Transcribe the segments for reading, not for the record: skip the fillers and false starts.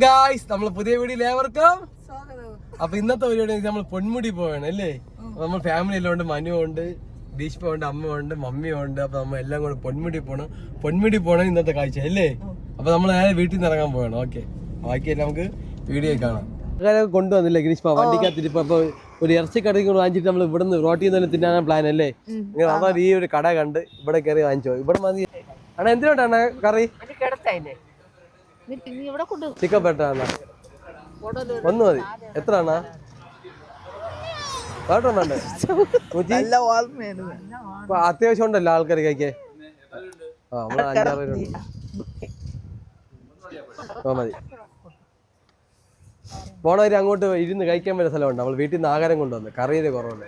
Guys നമ്മള് പുതിയ വീഡിയോയിൽ ഏവർക്കും അപ്പൊ ഇന്നത്തെ പരിപാടി നമ്മൾ പൊന്മുടി പോവാണ് അല്ലേ. നമ്മൾ ഫാമിലി എല്ലാം ഉണ്ട്, മനു ഉണ്ട്, ദീഷ്പ ഉണ്ട്, അമ്മ ഉണ്ട്, മമ്മി ഉണ്ട്. അപ്പൊ നമ്മൾ എല്ലാം കൂടെ പൊന്മുടി പോണം ഇന്നത്തെ കാഴ്ച അല്ലേ. അപ്പൊ നമ്മൾ നേരെ വീട്ടിൽ നിന്ന് ഇറങ്ങാൻ പോവാണ്. ഓക്കെ, ബാക്കിയെല്ലാം നമുക്ക് വീഡിയോ കാണാം. കൊണ്ടുവന്നില്ലേ ഗ്രീഷ്മ വണ്ടിക്കകത്തിട്ട് ഇപ്പൊ ഒരു ഇറച്ചിക്കടയ്ക്ക് വാങ്ങിച്ചിട്ട് നമ്മൾ ഇവിടുന്ന് റോട്ടിൽ നിന്ന് തിന്നാൻ പ്ലാൻ അല്ലേ. അതാ ഈ ഒരു കട കണ്ട് ഇവിടെ കയറി വാങ്ങിച്ചോ. ഇവിടെ മതി അണ്ണാ. എന്തിനോട്ടാണ് കറി? ചിക്കൻ പെട്ടാണ് ഒന്ന് മതി. എത്ര ആണാ? അത്യാവശ്യം ഉണ്ടല്ലോ ആൾക്കാർ കഴിക്കേ. നമ്മള് 5-6 പേരുണ്ട്. മതി. പോണവര് അങ്ങോട്ട് ഇരുന്ന് കഴിക്കാൻ പറ്റുന്ന സ്ഥലമുണ്ട്. നമ്മൾ വീട്ടിൽ നിന്ന് ആഹാരം കൊണ്ടുവന്ന് കറിയുടെ കുറവുണ്ട്.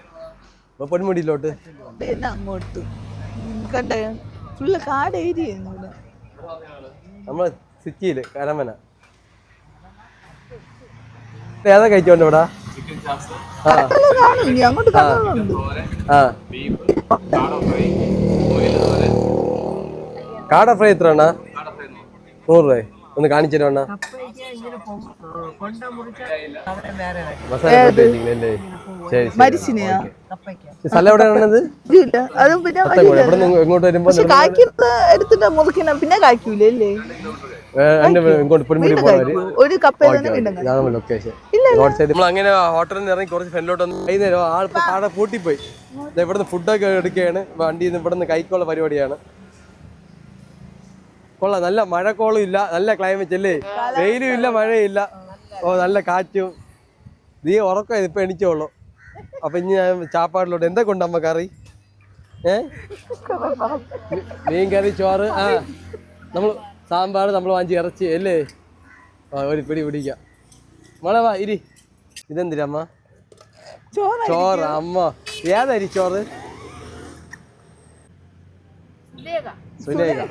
അപ്പൊ പൊന്മുടിയിലോട്ട് നമ്മള് സിറ്റിയില് കരമന. ഏതാ കഴിച്ചോണ്ട് ഇവിടെ? കാട ഫ്രൈ എത്ര ആണ്? 100 രൂപ. ഒന്ന് കാണിച്ചു തരുവാ. സ്ഥലം എവിടെയാണത്? ഇങ്ങോട്ട് വരുമ്പോ പിന്നെ കായ്ക്കൂലേ. നമ്മൾ അങ്ങനെ ഹോട്ടലിൽ നിന്ന് ഇറങ്ങി കുറച്ച് ഫ്രണ്ടിലോട്ട് വന്ന് വൈകുന്നേരം ആളിപ്പോ കാട പൂട്ടിപ്പോയി. ഇവിടുന്ന് ഫുഡൊക്കെ എടുക്കുകയാണ്. വണ്ടിയിൽ നിന്ന് ഇവിടുന്ന് കഴിക്കുള്ള പരിപാടിയാണ്. കൊള്ളാം. നല്ല മഴക്കോളും ഇല്ല, നല്ല ക്ലൈമറ്റ് അല്ലേ. വെയിലും ഇല്ല, മഴയില്ല. നല്ല കാറ്റും. നീ ഉറക്കം ഇപ്പൊ എണിച്ചോളൂ. അപ്പൊ ഇനി ഞാൻ ചാപ്പാടിലോട്ട് എന്തൊക്കെ ഉണ്ട് അമ്മ കറി? മീൻ കറി, ചോറ്, നമ്മൾ സാമ്പാർ, നമ്മൾ വാങ്ങിച്ച് ഇറച്ചി അല്ലേ. ഒരു പിടി പിടിക്കാം. മോളെ വാ ഇരി. ഇതെന്തിനാ അമ്മ? ചോറ്. അമ്മ ഏതായി ചോറ്? സുലേഖ.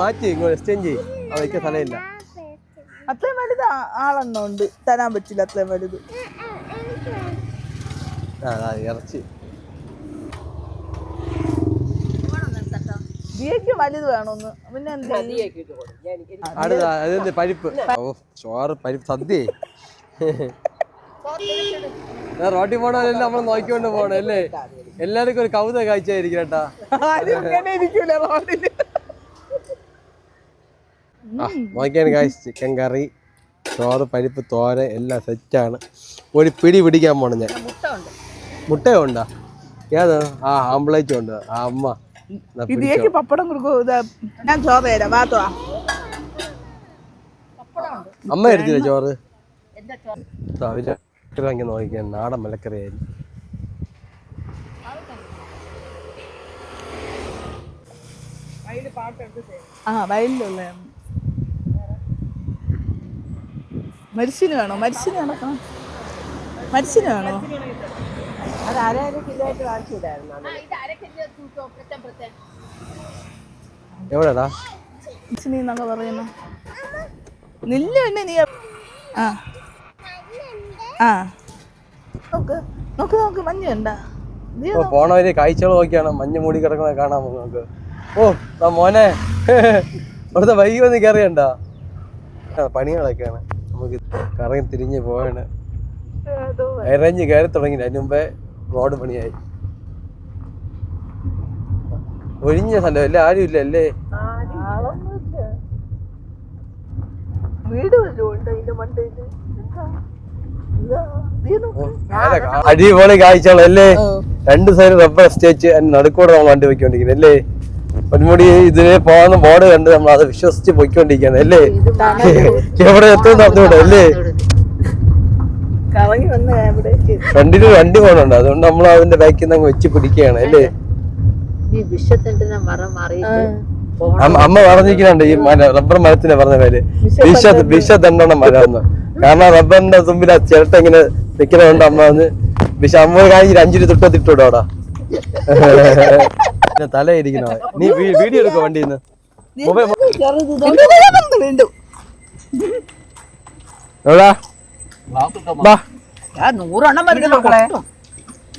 മാറ്റി എക്സ്ചേഞ്ച് ചെയ്യും. സ്ഥലമില്ല. അത്രയും വലുത് ആളെണ്ണുണ്ട്, തരാൻ പറ്റില്ല. അത്രയും വലുത് ഇറച്ചി. വലുത് വേണോന്ന്. പിന്നെ അതെന്ത് പരിപ്പ്? ചോറ്, പരിപ്പ്, സദ്യ. റോട്ടി പോണെല്ലാം നമ്മൾ നോക്കിക്കൊണ്ട് പോണം അല്ലേ. എല്ലാവർക്കും ഒരു കൗതുക കാഴ്ചയായിരിക്കും കേട്ടാ. നോക്കിയാണ് കാഴ്ച. ചിക്കൻ കറി, ചോറ്, പരിപ്പ്, തോരൻ എല്ലാം സെറ്റാണ്. ഒരു പിടി പിടിക്കാൻ പോണം ഞാൻ. മുട്ടയോ ഉണ്ടാ? ഏതാ? ആംബ്ലേറ്റും ഉണ്ട്. അമ്മ പപ്പടം കൊടുക്കും. ഞാൻ ചോറ് തരാം. അമ്മ എടുത്തില്ല ചോറ്? വാങ്ങി നോക്കിയാൽ നാടൻ മലക്കറിയായിരുന്നു. വയലിലുള്ള മരിച്ചിന് വേണോ? മരിച്ചിന് നടക്കണം. മരിച്ചിന് വേണോ? അത് 1/2 കിലോ ആയിട്ട് വാങ്ങിച്ചിടായിരുന്നു. എവിടെടാ എന്നൊക്കെ പറയുന്നു. നില്ല പിന്നെ നീ നോക്ക് നോക്ക് നോക്ക്. മഞ്ഞ ഉണ്ടാ? പോണവര് കാഴ്ചകൾ നോക്കിയാണ്. മഞ്ഞ് മൂടി കിടക്കുന്നത് കാണാൻ നമുക്ക്. മോനെ അവിടുത്തെ വൈകി വന്ന് കയറിയണ്ട. പണികളൊക്കെയാണ്. നമുക്ക് കറങ്ങി തിരിഞ്ഞ് പോവാണ്. ഇറങ്ങി കയറി തുടങ്ങി. അതിന് മുമ്പേ റോഡ് പണിയായി. ഒഴിഞ്ഞ സ്ഥലം അല്ലേ, ആരും ഇല്ല അല്ലേ. അടിപൊളി കാഴ്ചകളല്ലേ. 2 സൈഡ് റബ്ബർ എസ്റ്റേറ്റ് നടുക്കൂടെ നമ്മൾ വണ്ടി പോയിക്കൊണ്ടിരിക്കുന്നത് അല്ലേ. പൊന്മുടി ഇതിന് പോകുന്ന ബോർഡ് കണ്ട് നമ്മൾ അത് വിശ്വസിച്ച് പോയിക്കൊണ്ടിരിക്കുകയാണ് അല്ലേ. എവിടെ എത്തുമെന്ന് അറിഞ്ഞൂടെ അല്ലേ. ഫ്രണ്ടില് വണ്ടി പോകണുണ്ട്. അതുകൊണ്ട് നമ്മൾ അതിന്റെ ബാക്കിൽ നിന്ന് വെച്ച് പിടിക്കുകയാണ് അല്ലേ. അമ്മ പറഞ്ഞിരിക്കുന്നുണ്ട് ഈ റബ്ബർ മരത്തിനെ പറഞ്ഞ പേര് വിഷദണ്ഡന മരം എന്ന്. കാരണം റബ്ബറിന്റെ തുമ്പിൽ ആ ചിരട്ട ഇങ്ങനെ നിൽക്കുന്നതുകൊണ്ട് അമ്മ വന്ന് അമ്മ കാണിച്ച് 5 രൂപ തൊട്ടത്തിട്ടോടോ അവിടെ തലയിരിക്കുന്ന. നീ വീഡിയോ എടുക്കോ വണ്ടിന്ന്?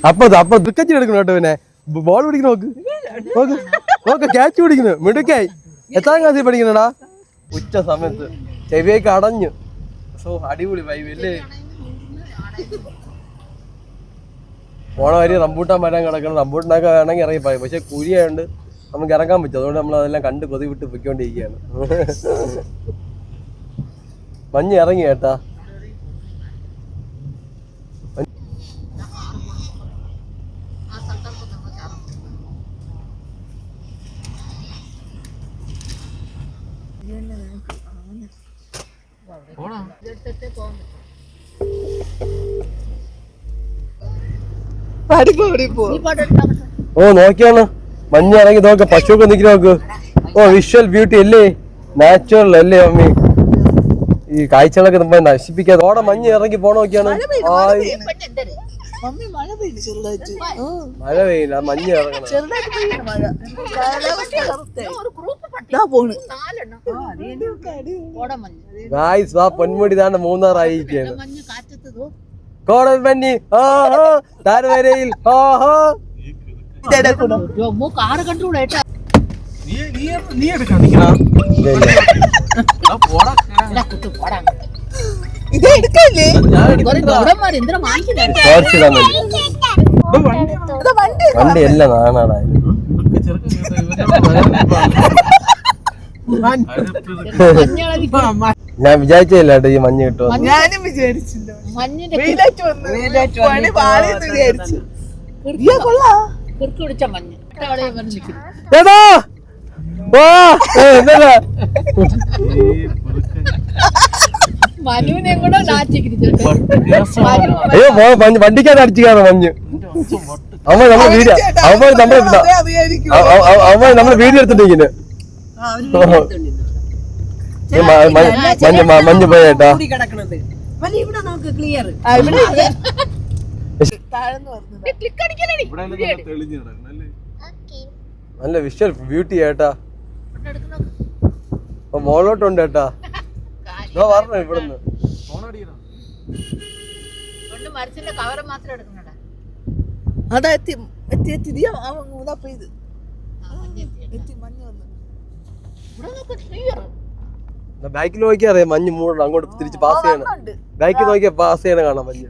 അപ്പൊ ക്രിക്കറ്റ് എടുക്കണം കേട്ടോ. പിന്നെ ബോൾ പിടിക്കുന്ന നോക്ക് നോക്ക്. നോക്ക ക്യാച്ച് പിടിക്കുന്നു മിടുക്കായി. എത്രാം ക്ലാസ്സിൽ പഠിക്കുന്നടാ? ഉച്ച സമയത്ത് ചെവിയൊക്കെ അടഞ്ഞു. സോ അടിപൊളി വൈബ് അല്ലേ? പോണ വരി റംബൂട്ടാൻ മരം കിടക്കണം. റംബൂട്ടാനൊക്കെ വേണമെങ്കിൽ ഇറങ്ങി പോയി. പക്ഷെ കുഴിയായോണ്ട് നമുക്ക് ഇറങ്ങാൻ പറ്റും. അതുകൊണ്ട് നമ്മൾ അതെല്ലാം കണ്ട് കൊതി വിട്ട് പൊയ്ക്കൊണ്ടിരിക്കുകയാണ്. മഞ്ഞ് ഇറങ്ങി കേട്ടാ. ഓ നോക്കിയാണ് മഞ്ഞ് ഇറങ്ങി നോക്ക. പശുവൊക്കെ നിൽക്കി നോക്ക്. ഓ വിഷ്വൽ ബ്യൂട്ടി അല്ലേ? നാച്ചുറൽ അല്ലേ മമ്മി? ഈ കാഴ്ചകളൊക്കെ നമ്മൾ നശിപ്പിക്കാതെ ഓടെ മഞ്ഞ് ഇറങ്ങി പോണ നോക്കിയാണ്. മഴ പെയ്യില്ല, മഞ്ഞ് ഇറങ്ങണം. ഗായ്സ് ആ പൊന്മുടി താണ്ട് മൂന്നാറായിരിക്കാണ്. കോടൽ മഞ്ഞ് താരവരയിൽ വണ്ടി അല്ല നാണാടാ. ഞാൻ വിചാരിച്ചില്ല ഈ മഞ്ഞ് കിട്ടുമോ. ഞാനും വിചാരിച്ചില്ല. അയ്യോ വണ്ടിക്കാണ് അടിച്ചു കാണാം മഞ്ഞ്. അവ നമ്മളെ വീഡിയോ നമ്മളെ വീഡിയോ എടുത്തിട്ടിങ്ങനെ മഞ്ഞ് പോയേട്ടാ. നല്ല വിഷ്വൽ ബ്യൂട്ടി ഏട്ടാ. മോളോട്ടുണ്ട് ഏട്ടാ. പറഞ്ഞു ഇവിടുന്ന് അതാ എത്തി എത്തി എത്തി മൂന്നാ ഇത് എത്തി മഞ്ഞ് വന്നു. ബാക്കിൽ നോക്കിയാ അറിയാം മഞ്ഞ് മൂടണം. അങ്ങോട്ട് തിരിച്ച് പാസ് ചെയ്യണം. ബാക്കിൽ നോക്കിയാ പാസ് ചെയ്യണം കാണാം മഞ്ഞ്.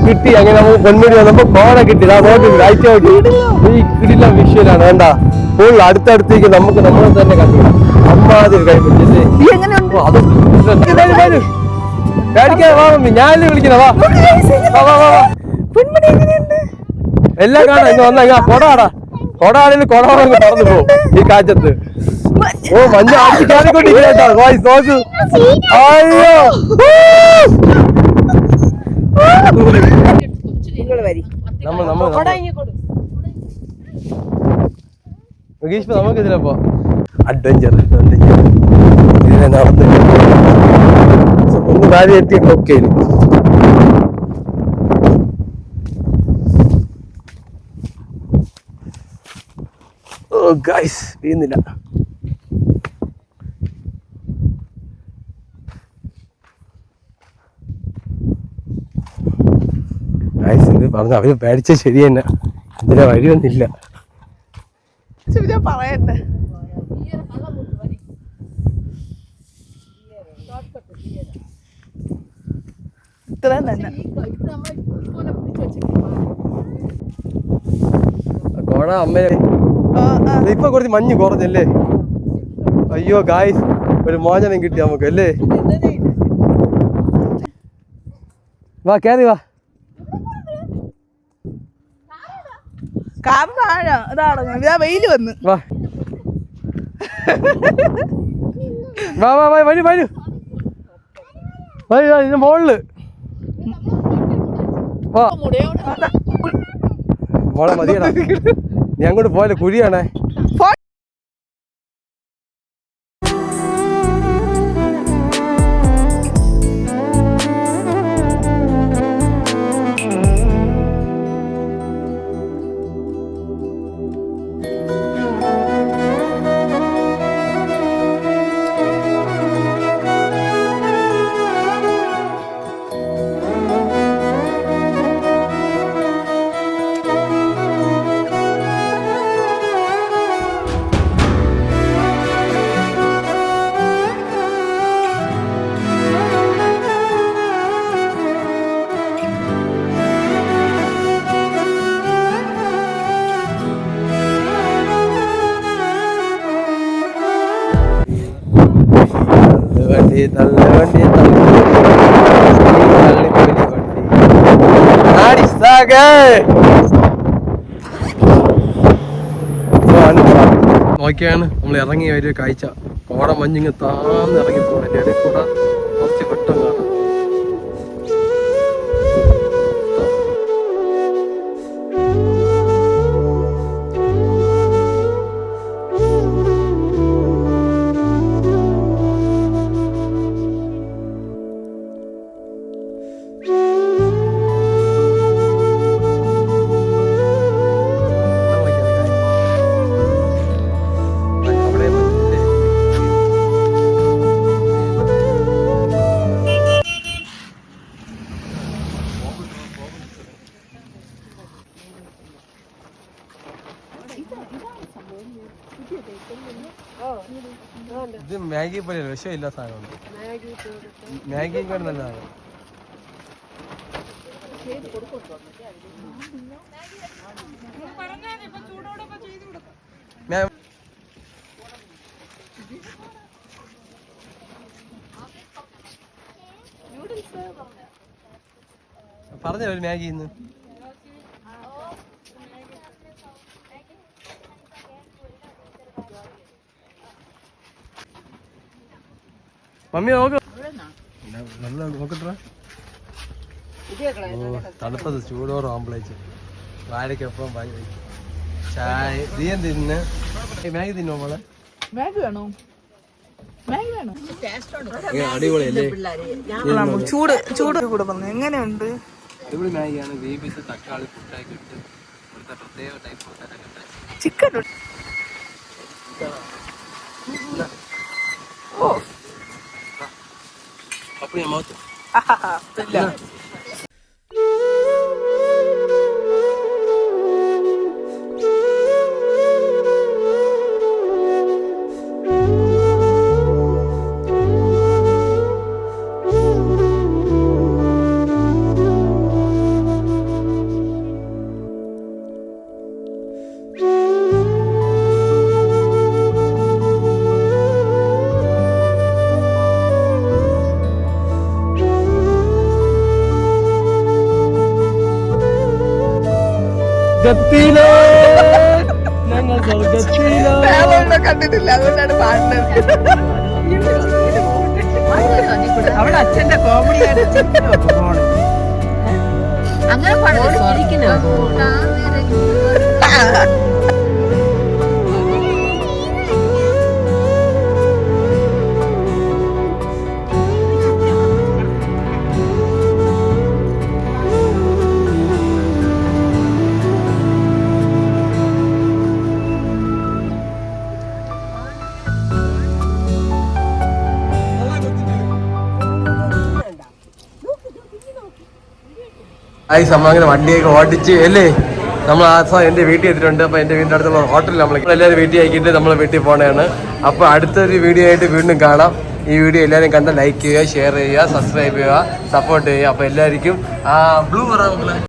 കിട്ടി. അങ്ങനെ നമുക്ക് പൊന്മുടി വന്നപ്പോ കോട കിട്ടി. കാഴ്ച നോക്കി ഈ കിടില വിഷ്വലാണ് വേണ്ട. ഫുൾ അടുത്തടുത്തേക്ക് നമുക്ക് നമ്മളെ തന്നെ കണ്ടു. അമ്മാതിരി കൈ പിടിച്ചല്ലേ. പേടിക്കാതെ വാ മമ്മി, ഞാനല്ലേ വിളിക്കണ. വാ വാ വാ വാ. പൊന്മുടി എങ്ങനെയുണ്ട്? എല്ലാം കാണാം. ഇന്ന് വന്നാ കൊടാടാ, കൊടാണെങ്കിൽ കൊടാണെങ്കിൽ പറന്നു പോകും ഈ കാറ്റത്ത്. ഓ മഞ്ഞ ആട്ടിക്കാറിക്കൊണ്ടിരിക്കട്ടോ. നോക്ക്. അയ്യോ നമുക്ക് ഇതിലപ്പോ അഡ്വഞ്ചർ ഇതിനെ നടന്ന് ഒന്ന് കാര്യം എത്തി ഒക്കെ. ഓ ഗൈസ് വീഴുന്നില്ല. ഗൈസ് ഇത് പറഞ്ഞു അവര് പേടിച്ച ശരി തന്നെ. ഇതിലെ വഴിയൊന്നുമില്ല. പറയണ്ടേ ഇത്രയും തന്നെ. കോട അമ്മ ഇപ്പൊ കുറച്ച് മഞ്ഞ് കുറഞ്ഞല്ലേ. അയ്യോ ഗായ്സ് ഒരു മോചനം കിട്ടി നമുക്ക് അല്ലേ. വാ കേറി വാ. കാറ് താഴെ ഇതാണോ ഇതാ വെയില് വന്ന്. വാ വാ വാ വാ വരൂ വരൂ വരൂ. ഇതിന്റെ മോളില് വാ. മോളെ മതിയടാ, നീ അങ്ങോട്ട് പോലെ കുഴിയാണേ. വണ്ടി തള്ള വണ്ടി നോക്കിയാണ് നമ്മൾ ഇറങ്ങിയ ഒരു കാഴ്ച. കോട മഞ്ഞിങ് താന്ന് ഇറങ്ങി പോകണം. എൻ്റെ ഇടയിൽ കൂടെ കുറച്ച് വെട്ടം കാണാം. ഇത് മാഗി പോലെ വിഷമില്ല സാധനമുണ്ട്. മാഗി നല്ലതാണ്. പറഞ്ഞോ ഒരു മാഗി ഇന്ന്. മമ്മി നോക്ക്, നല്ല നോക്കട്ടെ. തണുപ്പത് ചൂടോറും ആമ്പിളേച്ച് വാഴക്കൊപ്പം ചായ. നീ എന്ത് തിന്ന്? മാഗി തിന്നോ മോളെ? മാഗി വേണോ? മാഗി വേണോ? അടിപൊളിയല്ലേ? ചൂട് ചൂട് കൂടെ പറഞ്ഞു. എങ്ങനെയുണ്ട്? അടിപൊളി മാഗിയാണ്. ബീഫീസ് തക്കാളി പുട്ടാക്കി ഇട്ട് ഇവിടുത്തെ പ്രത്യേക ടൈപ്പ് ചിക്കൻ. ഓ അപ്പൊ ഞാൻ മാറ്റും. സ്വർഗത്തിലോ ഞങ്ങൾ സ്വർഗത്തിലോ കണ്ടിട്ടില്ല, അതുകൊണ്ടാണ് പാടുന്നത്. അവിടെ അച്ഛന്റെ കോമഡി അങ്ങനെ പാടിക്കുന്നു. അങ്ങനെ വണ്ടിയൊക്കെ ഓടിച്ച് അല്ലേ നമ്മൾ ആ സമയം എൻ്റെ വീട്ടിൽ എത്തിയിട്ടുണ്ട്. അപ്പോൾ എൻ്റെ വീടിൻ്റെ അടുത്തുള്ള ഹോട്ടലിൽ നമ്മൾ എല്ലാവരും വീട്ടിൽ ആക്കിയിട്ട് നമ്മൾ വീട്ടിൽ പോകണതാണ്. അപ്പോൾ അടുത്തൊരു വീഡിയോ ആയിട്ട് വീണ്ടും കാണാം. ഈ വീഡിയോ എല്ലാവരും കണ്ടാൽ ലൈക്ക് ചെയ്യുക, ഷെയർ ചെയ്യുക, സബ്സ്ക്രൈബ് ചെയ്യുക, സപ്പോർട്ട് ചെയ്യുക. അപ്പോൾ എല്ലാവർക്കും ബ്ലൂ പറയാം.